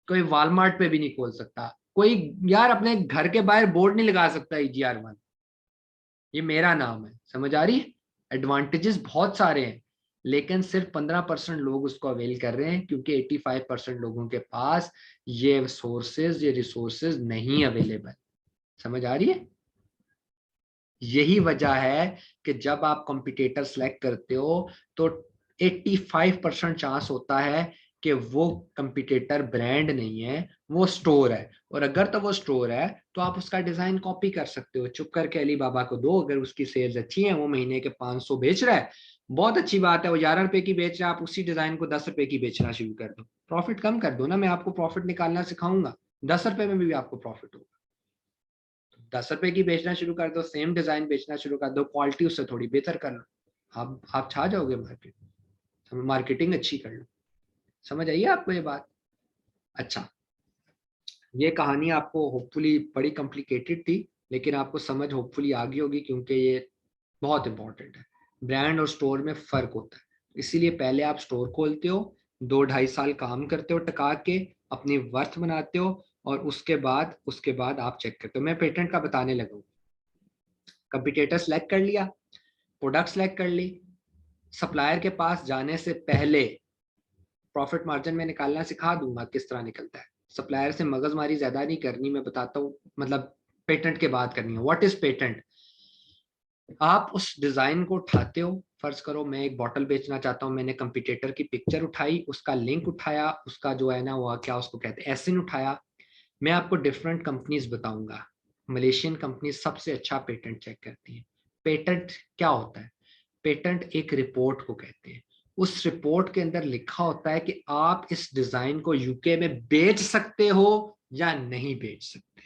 Speaker 1: कोई वॉलमार्ट पे भी नहीं खोल सकता, कोई यार अपने घर के बाहर बोर्ड नहीं लगा सकता EGR1, ये मेरा नाम है। समझ आ रही है? एडवांटेजेस बहुत सारे हैं, लेकिन सिर्फ 15% लोग उसको अवेल कर रहे हैं, क्योंकि 85% लोगों के पास ये सोर्सेज, ये रिसोर्सेज नहीं अवेलेबल। समझ आ रही है? यही वजह है कि जब आप कॉम्पिटिटर सेलेक्ट करते हो तो 85% चांस होता है कि वो कॉम्पिटिटर ब्रांड नहीं है, वो स्टोर है। और अगर तो वो स्टोर है तो आप उसका डिजाइन कॉपी कर सकते हो, चुप करके अली बाबा को दो, अगर उसकी सेल्स अच्छी है, वो महीने के 500 बेच रहा है, बहुत अच्छी बात है। वो 11 रुपए की बेच रहा है, आप उसी डिजाइन को 10 रुपए की बेचना शुरू कर दो, प्रॉफिट कम कर दो ना, मैं आपको प्रॉफिट निकालना सिखाऊंगा, 10 रुपए में भी आपको प्रॉफिट होगा। 10 रुपए की बेचना शुरू कर दो, सेम डिजाइन बेचना शुरू कर दो, क्वालिटी उससे थोड़ी बेहतर कर लो, आप छा जाओगे मार्केट, मार्केटिंग अच्छी कर लो। समझ आइए आपको ये बात? अच्छा, ये कहानी आपको होपफुली बड़ी कॉम्प्लिकेटेड थी, लेकिन आपको समझ होपफुली आ गई होगी, क्योंकि ये बहुत इंपॉर्टेंट है। ब्रांड और स्टोर में फर्क होता है, इसीलिए पहले आप स्टोर खोलते हो, 2-2.5 साल काम करते हो, टका के अपनी वर्थ बनाते हो, और उसके बाद आप चेक करते हो। मैं पेटेंट का बताने लगा हूँ। कंपटीटर सेलेक्ट कर लिया, प्रोडक्ट सेलेक्ट कर ली, सप्लायर के पास जाने से पहले प्रॉफिट मार्जिन में निकालना सिखा दूंगा किस तरह निकलता है। सप्लायर से मगजमारी ज्यादा नहीं करनी, मैं बताता हूँ, मतलब पेटेंट के बाद करनी है। What is patent? आप उस डिजाइन को उठाते हो, फर्ज करो मैं एक बॉटल बेचना चाहता हूँ, मैंने कंपटीटर की पिक्चर उठाई, उसका लिंक उठाया, उसका जो है ना वो क्या उसको कहते हैं एसिन उठाया। मैं आपको डिफरेंट कंपनीज बताऊंगा। मलेशियन कंपनी सबसे अच्छा पेटेंट चेक करती है। पेटेंट क्या होता है? पेटेंट एक रिपोर्ट को कहते हैं। उस रिपोर्ट के अंदर लिखा होता है कि आप इस डिजाइन को यूके में बेच सकते हो या नहीं बेच सकते,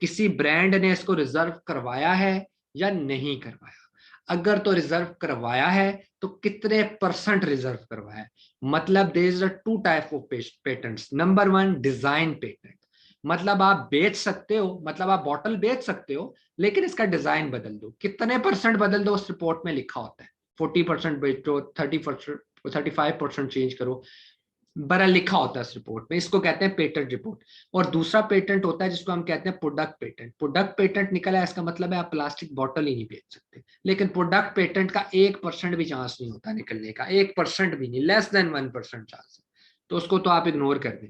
Speaker 1: किसी ब्रांड ने इसको रिजर्व करवाया है या नहीं करवाया, अगर तो रिजर्व करवाया है तो कितने परसेंट रिजर्व करवाया है। मतलब there is a two type of patents. Number one, design patent, मतलब आप बेच सकते हो, मतलब आप बॉटल बेच सकते हो लेकिन इसका डिजाइन बदल दो, कितने परसेंट बदल दो उस रिपोर्ट में लिखा होता है। 40% बेचो, 30%, 35% चेंज करो, बड़ा लिखा होता है इस रिपोर्ट में, इसको कहते हैं पेटेंट रिपोर्ट। और दूसरा पेटेंट होता है जिसको हम कहते हैं प्रोडक्ट पेटेंट। प्रोडक्ट पेटेंट निकला है, इसका मतलब है आप प्लास्टिक बॉटल ही नहीं बेच सकते, लेकिन प्रोडक्ट पेटेंट का 1% भी चांस नहीं होता निकलने का, 1% भी नहीं, लेस देन 1% चांस है, तो उसको तो आप इग्नोर कर दें।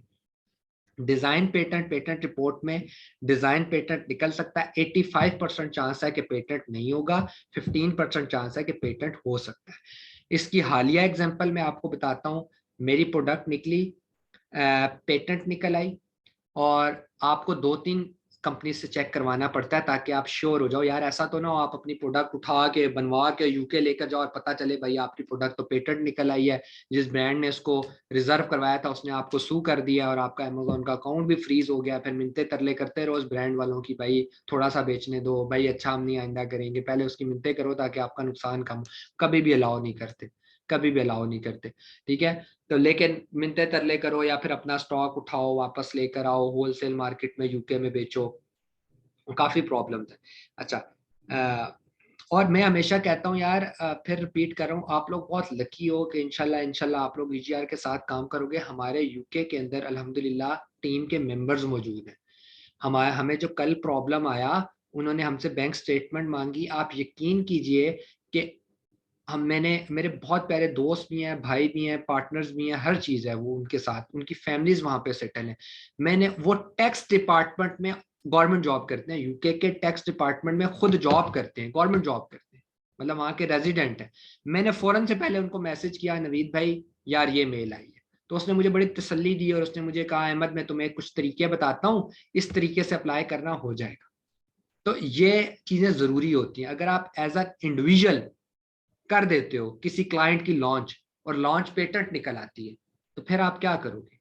Speaker 1: डिजाइन पेटेंट, पेटेंट रिपोर्ट में डिजाइन पेटेंट निकल सकता है, 85% चांस है कि पेटेंट नहीं होगा, 15% चांस है कि पेटेंट हो सकता है। इसकी हालिया एग्जांपल मैं आपको बताता हूं। मेरी प्रोडक्ट निकली, पेटेंट निकल आई, और आपको 2-3 कंपनी से चेक करवाना पड़ता है ताकि आप श्योर हो जाओ। यार ऐसा तो ना हो आप अपनी प्रोडक्ट उठा के बनवा के यूके लेकर जाओ और पता चले भाई आपकी प्रोडक्ट तो पेटेंट निकल आई है, जिस ब्रांड ने इसको रिजर्व करवाया था उसने आपको सू कर दिया और आपका अमेजोन का अकाउंट भी फ्रीज हो गया, फिर मिन्नतें तरले करते रहो उस ब्रांड वालों की, भाई थोड़ा सा बेचने दो भाई, अच्छा हम नहीं आइंदा करेंगे, पहले उसकी मिन्नतें करो ताकि आपका नुकसान कम। कभी भी अलाउ नहीं करते, कभी भी अलाउ नहीं करते, ठीक है। तो लेकिन मिन्नतें तरले करो या फिर अपना स्टॉक उठाओ वापस लेकर आओ, होलसेल मार्केट में यूके में बेचो, काफी प्रॉब्लम है। अच्छा, और मैं हमेशा कहता हूँ यार, फिर रिपीट कर रहा हूँ, आप लोग बहुत लकी हो कि इंशाल्लाह इंशाल्लाह आप लोग ईजीआर के साथ काम करोगे। हमारे यूके के अंदर अल्हम्दुलिल्लाह टीम के मेंबर्स मौजूद हैं। हमारे हमें जो कल प्रॉब्लम आया, उन्होंने हमसे बैंक स्टेटमेंट मांगी, आप यकीन कीजिए कि मैंने, मेरे बहुत प्यारे दोस्त भी हैं, भाई भी हैं, पार्टनर्स भी हैं, हर चीज है वो उनके साथ, उनकी फैमिलीज वहां पे सेटल हैं। मैंने वो टैक्स डिपार्टमेंट में गवर्नमेंट जॉब करते हैं, यूके के टैक्स डिपार्टमेंट में खुद जॉब करते हैं, गवर्नमेंट जॉब करते हैं, मतलब वहां के रेजिडेंट हैं। मैंने फौरन से पहले उनको मैसेज किया, नवीद भाई यार ये मेल आई है, तो उसने मुझे बड़ी तसल्ली दी और उसने मुझे कहा अहमद मैं तुम्हें कुछ तरीके बताता हूँ, इस तरीके से अप्लाई करना हो जाएगा। तो ये चीजें जरूरी होती हैं। अगर आप एज अ इंडिविजुअल कर देते हो किसी क्लाइंट की लॉन्च और लॉन्च पेटेंट निकल आती है, तो फिर आप क्या करोगे?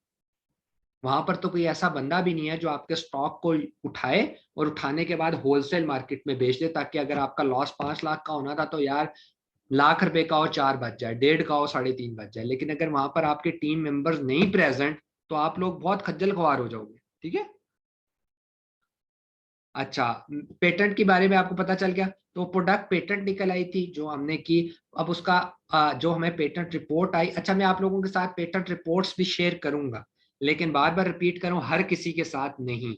Speaker 1: वहां पर तो कोई ऐसा बंदा भी नहीं है जो आपके स्टॉक को उठाए और उठाने के बाद होलसेल मार्केट में बेच दे, ताकि अगर आपका लॉस 5 लाख का होना था तो यार लाख रुपए का हो 4 बच जाए, 1.5 का हो 3.5 बच जाए। लेकिन अगर वहां पर आपके टीम मेंबर्स नहीं प्रेजेंट तो आप लोग बहुत खज्जल खुआर हो जाओगे, ठीक है। अच्छा, पेटेंट के बारे में आपको पता चल गया। तो प्रोडक्ट पेटेंट निकल आई थी जो हमने की। अब उसका जो हमें पेटेंट रिपोर्ट आई, अच्छा मैं आप लोगों के साथ पेटेंट रिपोर्ट्स भी शेयर करूंगा, लेकिन बार बार रिपीट करूं, हर किसी के साथ नहीं,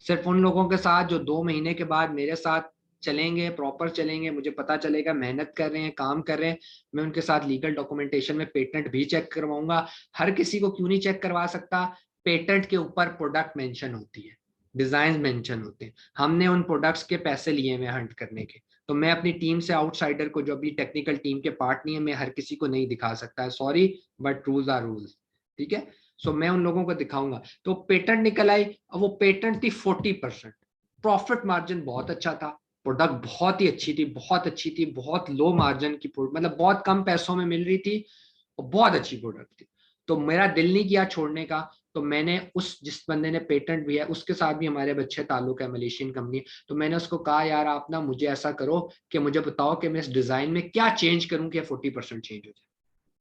Speaker 1: सिर्फ उन लोगों के साथ जो 2 महीने के बाद मेरे साथ चलेंगे, प्रॉपर चलेंगे, मुझे पता चलेगा मेहनत कर रहे हैं, काम कर रहे हैं, मैं उनके साथ लीगल डॉक्यूमेंटेशन में पेटेंट भी चेक करवाऊंगा। हर किसी को क्यों नहीं चेक करवा सकता? पेटेंट के ऊपर प्रोडक्ट मेंशन होती है, डिजाइन मेंशन होते हैं, हमने उन प्रोडक्ट्स के पैसे लिए हुए हंट करने के, तो मैं अपनी टीम से आउटसाइडर को, जो अभी टेक्निकल टीम के पार्ट नहीं है, मैं हर किसी को नहीं दिखा सकता है, sorry but rules are rules, ठीक है। सो मैं उन लोगों को दिखाऊंगा। तो पेटेंट निकल आई, अब वो पेटेंट थी 40%, प्रॉफिट मार्जिन बहुत अच्छा था, प्रोडक्ट बहुत ही अच्छी थी, बहुत अच्छी थी, बहुत लो मार्जिन की मतलब बहुत कम पैसों में मिल रही थी और बहुत अच्छी प्रोडक्ट थी। तो मेरा दिल नहीं किया छोड़ने का, तो मैंने उस जिस बंदे ने पेटेंट भी है उसके साथ भी हमारे अच्छे ताल्लुक है, मलेशियन कंपनी, तो मैंने उसको कहा यार आप ना मुझे ऐसा करो कि मुझे बताओ कि मैं इस डिजाइन में क्या चेंज करूं कि 40% चेंज हो जाए।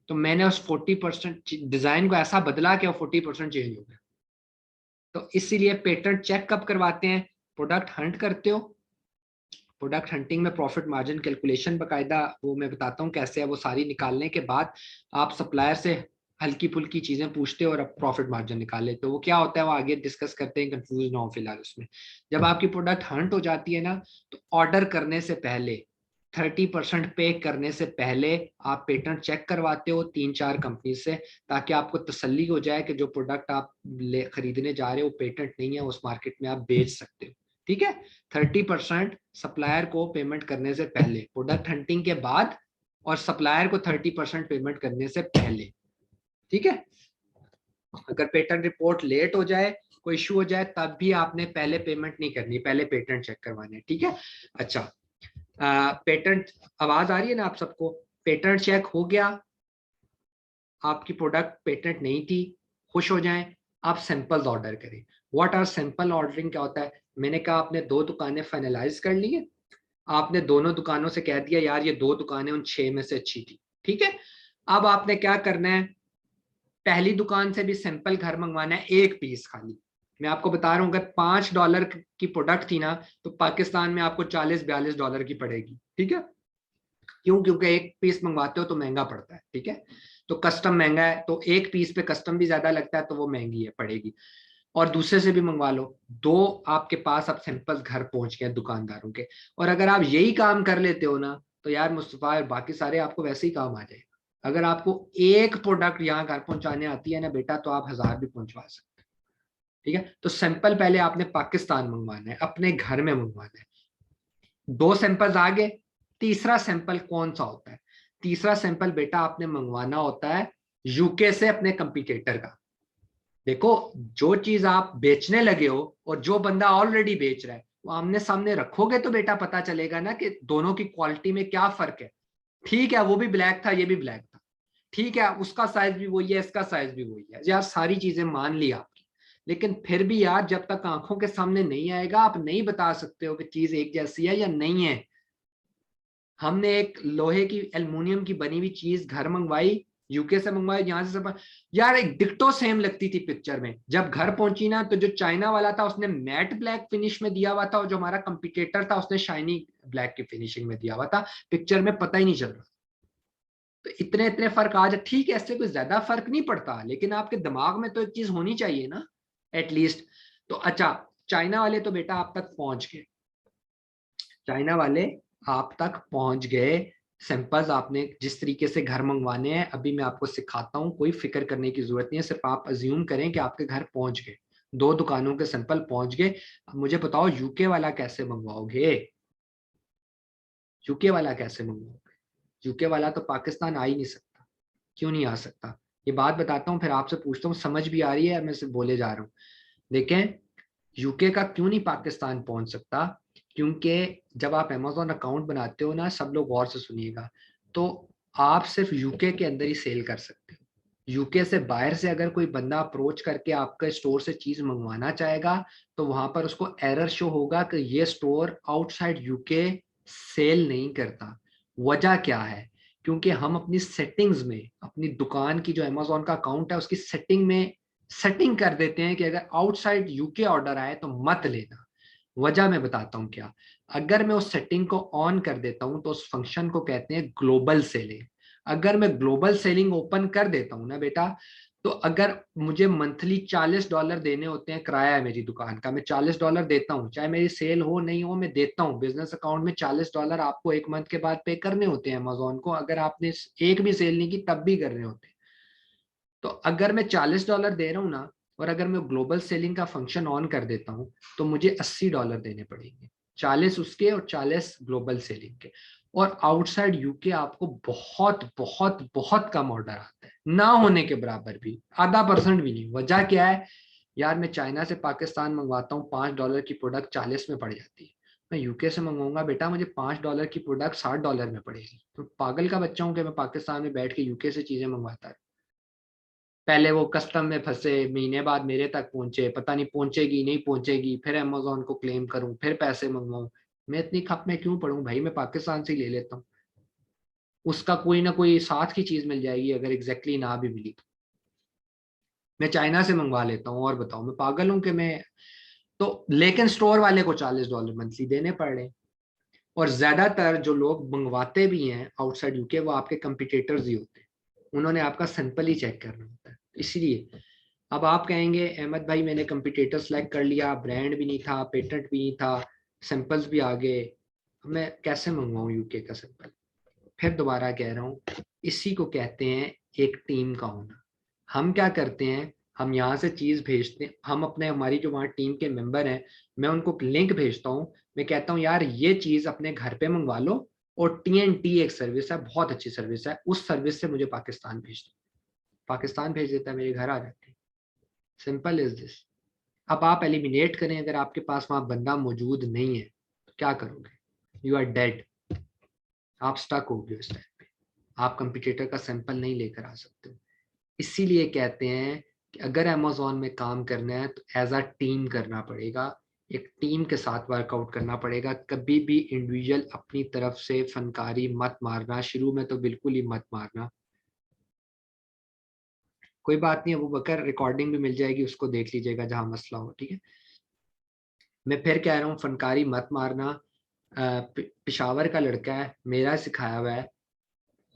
Speaker 1: तो मैंने उस 40% डिजाइन को ऐसा बदला कि वो 40% चेंज हो गया। तो इसीलिए पेटेंट चेक कब करवाते हैं? प्रोडक्ट हंट करते हो, प्रोडक्ट हंटिंग में प्रॉफिट मार्जिन कैलकुलेशन बकायदा वो मैं बताता हूँ कैसे है, वो सारी निकालने के बाद आप सप्लायर से हल्की फुल्की चीजें पूछते हो और अब प्रॉफिट मार्जिन निकाल लेते हो। वो क्या होता है वो आगे डिस्कस करते हैं, कंफ्यूज ना हो फिलहाल उसमें। जब आपकी प्रोडक्ट हंट हो जाती है ना, तो ऑर्डर करने से पहले 30% पे करने से पहले आप पेटेंट चेक करवाते हो 3-4 कंपनी से, ताकि आपको तसल्ली हो जाए कि जो प्रोडक्ट आप खरीदने जा रहे हो पेटेंट नहीं है, उस मार्केट में आप बेच सकते हो। ठीक है, 30% सप्लायर को पेमेंट करने से पहले, प्रोडक्ट हंटिंग के बाद, और सप्लायर को 30% पेमेंट करने से पहले। ठीक है, अगर पेटेंट रिपोर्ट लेट हो जाए, कोई इशू हो जाए, तब भी आपने पहले पेमेंट नहीं करनी, पहले पेटेंट चेक करवाने। ठीक है, अच्छा, पेटेंट, आवाज आ रही है ना आप सबको? पेटेंट चेक हो गया, आपकी प्रोडक्ट पेटेंट नहीं थी, खुश हो जाएं, आप सैंपल्स ऑर्डर करें। What are sample ordering? क्या होता है? मैंने कहा आपने 2 दुकानें फाइनलाइज कर ली है, आपने दोनों दुकानों से कह दिया यार ये 2 दुकानें उन 6 में से अच्छी थी। ठीक है, अब आपने क्या करना है, पहली दुकान से भी सैंपल घर मंगवाना है, 1 पीस खाली। मैं आपको बता रहा हूं, अगर $5 की प्रोडक्ट थी ना, तो पाकिस्तान में आपको $40-42 की पड़ेगी। ठीक है, क्यों? क्योंकि 1 पीस मंगवाते हो तो महंगा पड़ता है। ठीक है, तो कस्टम महंगा है, तो 1 पीस पे कस्टम भी ज्यादा लगता है, तो वो महंगी है पड़ेगी। और दूसरे से भी मंगवा लो, 2 आपके पास अब सैंपल्स घर पहुंच गए दुकानदारों के। और अगर आप यही काम कर लेते हो ना, तो यार मुस्तफा और बाकी सारे आपको वैसे ही काम आ जाएगा। अगर आपको एक प्रोडक्ट यहाँ घर पहुंचाने आती है ना बेटा, तो आप 1000 भी पहुंचवा सकते हो। ठीक है, तो सैंपल पहले आपने पाकिस्तान मंगवाना है, अपने घर में मंगवाना है। 2 सैंपल्स आ गए, तीसरा सैंपल कौन सा होता है? तीसरा सैंपल बेटा आपने मंगवाना होता है यूके से, अपने कंपटीटर का। देखो, जो चीज आप बेचने लगे हो और जो बंदा ऑलरेडी बेच रहा है, वो आमने सामने रखोगे तो बेटा पता चलेगा ना कि दोनों की क्वालिटी में क्या फर्क है। ठीक है, वो भी ब्लैक था, ये भी ब्लैक था। ठीक है, उसका साइज भी वही है, इसका साइज भी वही है। यार सारी चीजें मान ली आपकी, लेकिन फिर भी यार जब तक आंखों के सामने नहीं आएगा, आप नहीं बता सकते हो कि चीज एक जैसी है या नहीं है। हमने एक लोहे की, एल्युमिनियम की बनी हुई चीज घर मंगवाई, यूके से मंगवाई, यहाँ से सब, यार एक डिक्टो सेम लगती थी पिक्चर में। जब घर पहुंची ना, तो जो चाइना वाला था उसने मैट ब्लैक फिनिश में दिया हुआ था, और जो हमारा कंपटीटर था उसने शाइनी ब्लैक की फिनिशिंग में दिया हुआ था। पिक्चर में पता ही नहीं चल रहा। तो इतने इतने फर्क आ जाए, ठीक है, इससे कोई ज्यादा फर्क नहीं पड़ता, लेकिन आपके दिमाग में तो एक चीज होनी चाहिए ना, एटलीस्ट। तो अच्छा, चाइना वाले तो बेटा आप तक पहुंच गए, चाइना वाले आप तक पहुंच गए। सैंपल्स आपने जिस तरीके से घर मंगवाने हैं अभी मैं आपको सिखाता हूं, कोई फिक्र करने की जरूरत नहीं है, सिर्फ आप अज्यूम करें कि आपके घर पहुंच गए, 2 दुकानों के सैंपल पहुंच गए। अब मुझे बताओ यूके वाला कैसे मंगवाओगे? यूके वाला कैसे मंगवाओगे? यूके वाला तो पाकिस्तान आ ही नहीं सकता। क्यों नहीं आ सकता? ये बात बताता हूँ, फिर आपसे पूछता हूँ, समझ भी आ रही है, मैं सिर्फ बोले जा रहा हूँ। देखें, यूके का क्यों नहीं पाकिस्तान पहुंच सकता? क्योंकि जब आप अमेजोन अकाउंट बनाते हो ना, सब लोग गौर से सुनिएगा, तो आप सिर्फ यूके के अंदर ही सेल कर सकते हो। यूके से बाहर से अगर कोई बंदा अप्रोच करके आपके स्टोर से चीज मंगवाना चाहेगा, तो वहां पर उसको एरर शो होगा कि ये स्टोर आउटसाइड यूके सेल नहीं करता। वजह क्या है? क्योंकि हम अपनी सेटिंग्स में, अपनी दुकान की जो अमेजोन का अकाउंट है उसकी सेटिंग में सेटिंग कर देते हैं कि अगर आउटसाइड यूके ऑर्डर आए तो मत लेना। वजह मैं बताता हूँ क्या। अगर मैं उस सेटिंग को ऑन कर देता हूँ तो उस फंक्शन को कहते हैं ग्लोबल सेलिंग। अगर मैं ग्लोबल सेलिंग ओपन कर देता हूँ ना बेटा, तो अगर मुझे मंथली $40 देने होते हैं, किराया है मेरी दुकान का, मैं $40 देता हूँ, चाहे मेरी सेल हो नहीं हो मैं देता हूँ। बिजनेस अकाउंट में $40 आपको 1 मंथ के बाद पे करने होते हैं अमेजोन को, अगर आपने एक भी सेल नहीं की तब भी करने होते हैं। तो अगर मैं $40 दे रहा हूँ ना, और अगर मैं ग्लोबल सेलिंग का फंक्शन ऑन कर देता हूँ, तो मुझे $80 देने पड़ेंगे, 40 उसके और 40 ग्लोबल सेलिंग के। और आउटसाइड यूके आपको बहुत बहुत बहुत कम ऑर्डर आता है, ना होने के बराबर भी, आधा % भी नहीं। वजह क्या है? यार मैं चाइना से पाकिस्तान मंगवाता हूँ, $5 की प्रोडक्ट 40 में पड़ जाती है। मैं यूके से मंगवाऊंगा बेटा, मुझे $5 की प्रोडक्ट $60 में पड़ेगी। तो पागल का बच्चा हूँ कि मैं पाकिस्तान में बैठ के यूके से चीजें मंगवाता। पहले वो कस्टम में फंसे, महीने बाद मेरे तक पहुंचे, पता नहीं पहुंचेगी नहीं पहुंचेगी, फिर अमेजोन को क्लेम करूं, फिर पैसे मंगवाऊं। मैं इतनी खप में क्यों पढ़ूं भाई, मैं पाकिस्तान से ही ले लेता हूँ। उसका कोई ना कोई साथ की चीज मिल जाएगी, अगर एग्जैक्टली ना भी मिली मैं चाइना से मंगवा लेता हूँ। और बताओ, मैं पागल हूँ कि मैं तो, लेकिन स्टोर वाले को $40 मंथली देने पड़ रहे हैं। और ज्यादातर जो लोग मंगवाते भी हैं आउटसाइड यूके, वो आपके कंपिटिटर्स ही होते हैं। उन्होंने आपका सैंपल ही चेक करना होता है। इसीलिए अब आप कहेंगे अहमद भाई मैंने कंपटीटर सेलेक्ट कर लिया, ब्रांड भी नहीं था, पेटेंट भी नहीं था, सैंपल्स भी आ गए, मैं कैसे मंगवाऊं यूके का सैंपल? फिर दोबारा कह रहा हूँ, इसी को कहते हैं एक टीम का होना। हम क्या करते हैं, हम यहाँ से चीज भेजते हैं, हम अपने हमारी जो वहाँ टीम के मेंबर हैं, मैं उनको लिंक भेजता हूँ, मैं कहता हूँ यार ये चीज अपने घर पे मंगवा लो, और TNT एक सर्विस है, बहुत अच्छी सर्विस है, उस सर्विस से मुझे पाकिस्तान भेज दो। पाकिस्तान भेज देता है, मेरे घर आ जाती है। Simple is this. अब आप एलिमिनेट करें, अगर आपके पास वहां बंदा मौजूद नहीं है तो क्या करोगे? You are dead. आप स्टक हो गए उस टाइम पे, आप कंपटीटर का सैंपल नहीं लेकर आ सकते हो। इसीलिए कहते हैं कि अगर अमेजोन में काम करना है तो एज अ टीम करना पड़ेगा, एक टीम के साथ वर्कआउट करना पड़ेगा। कभी भी इंडिविजुअल अपनी तरफ से फनकारी मत मारना, शुरू में तो बिल्कुल ही मत मारना। कोई बात नहीं, अबू बकर रिकॉर्डिंग भी मिल जाएगी, उसको देख लीजिएगा जहां मसला हो, ठीक है। मैं फिर कह रहा हूँ फनकारी मत मारना। पिशावर का लड़का है, मेरा सिखाया हुआ है,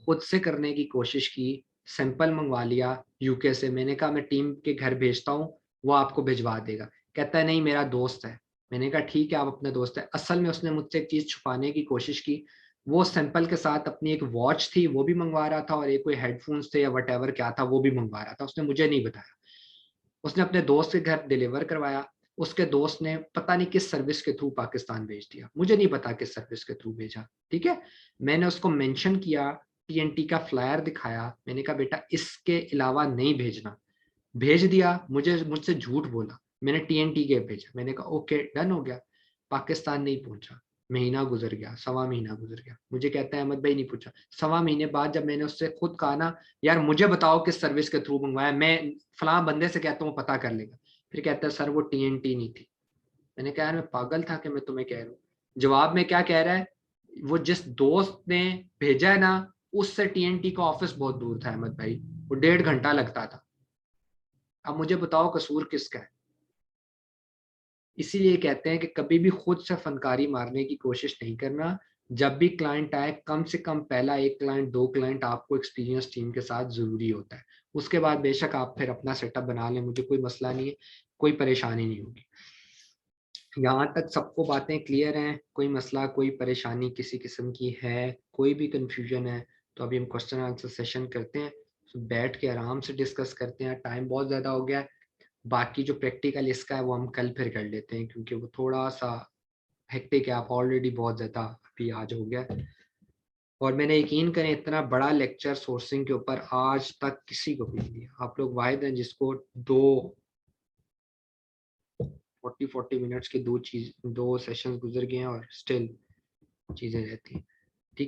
Speaker 1: खुद से करने की कोशिश की, सैंपल मंगवा लिया यूके से, मैंने कहा मैं टीम के घर भेजता हूँ, वो आपको भिजवा देगा। कहता है नहीं मेरा दोस्त है। मैंने कहा ठीक है, आप अपने दोस्त है। असल में उसने मुझसे एक चीज छुपाने की कोशिश की, वो सैंपल के साथ अपनी एक वॉच थी वो भी मंगवा रहा था, और एक कोई हेडफोन्स थे या वट क्या था वो भी मंगवा रहा था, उसने मुझे नहीं बताया। उसने अपने दोस्त के घर डिलीवर करवाया, उसके दोस्त ने पता नहीं किस सर्विस के थ्रू पाकिस्तान भेज दिया, मुझे नहीं पता किस सर्विस के थ्रू भेजा, ठीक है। मैंने उसको मेंशन किया, TNT का फ्लायर दिखाया, मैंने कहा बेटा इसके अलावा नहीं भेजना। भेज दिया, मुझसे झूठ बोला, मैंने TNT के भेजा, मैंने कहा ओके डन हो गया। पाकिस्तान नहीं पहुंचा, महीना गुजर गया, सवा महीना गुजर गया, मुझे कहता है अहमद भाई नहीं पूछा। सवा महीने बाद जब मैंने उससे खुद कहा ना यार मुझे बताओ किस सर्विस के थ्रू मंगवाया, मैं फलां बंदे से कहता हूँ पता कर लेगा, फिर कहता है सर वो TNT नहीं थी। मैंने कहा यार मैं पागल था कि मैं तुम्हें कह रहा हूँ। जवाब में क्या कह रहा है, वो जिस दोस्त ने भेजा है ना, उससे TNT का ऑफिस बहुत दूर था अहमद भाई, वो 1.5 घंटा लगता था। अब मुझे बताओ कसूर किसका है? इसीलिए कहते हैं कि कभी भी खुद से फनकारी मारने की कोशिश नहीं करना। जब भी क्लाइंट आए, कम से कम पहला 1 क्लाइंट 2 क्लाइंट आपको एक्सपीरियंस टीम के साथ जरूरी होता है। उसके बाद बेशक आप फिर अपना सेटअप बना लें, मुझे कोई मसला नहीं है, कोई परेशानी नहीं होगी। यहाँ तक सबको बातें क्लियर हैं? कोई मसला, कोई परेशानी किसी किस्म की है, कोई भी कंफ्यूजन है तो अभी हम क्वेश्चन आंसर सेशन करते हैं, तो बैठ के आराम से डिस्कस करते हैं। टाइम बहुत ज़्यादा हो गया है, बाकी जो प्रैक्टिकल इसका है वो हम कल फिर कर लेते हैं, क्योंकि वो थोड़ा सा हेक्टिक है, आप ऑलरेडी बहुत ज़्यादा अभी आज हो गया। और मैंने यकीन करें इतना बड़ा लेक्चर सोर्सिंग के ऊपर आज तक किसी को भी नहीं दिया। आप लोग वाहिद हैं जिसको 40-40 मिनट्स के दो सेशंस गुजर गए हैं और स्टिल चीज़ें रहती हैं, ठीक है।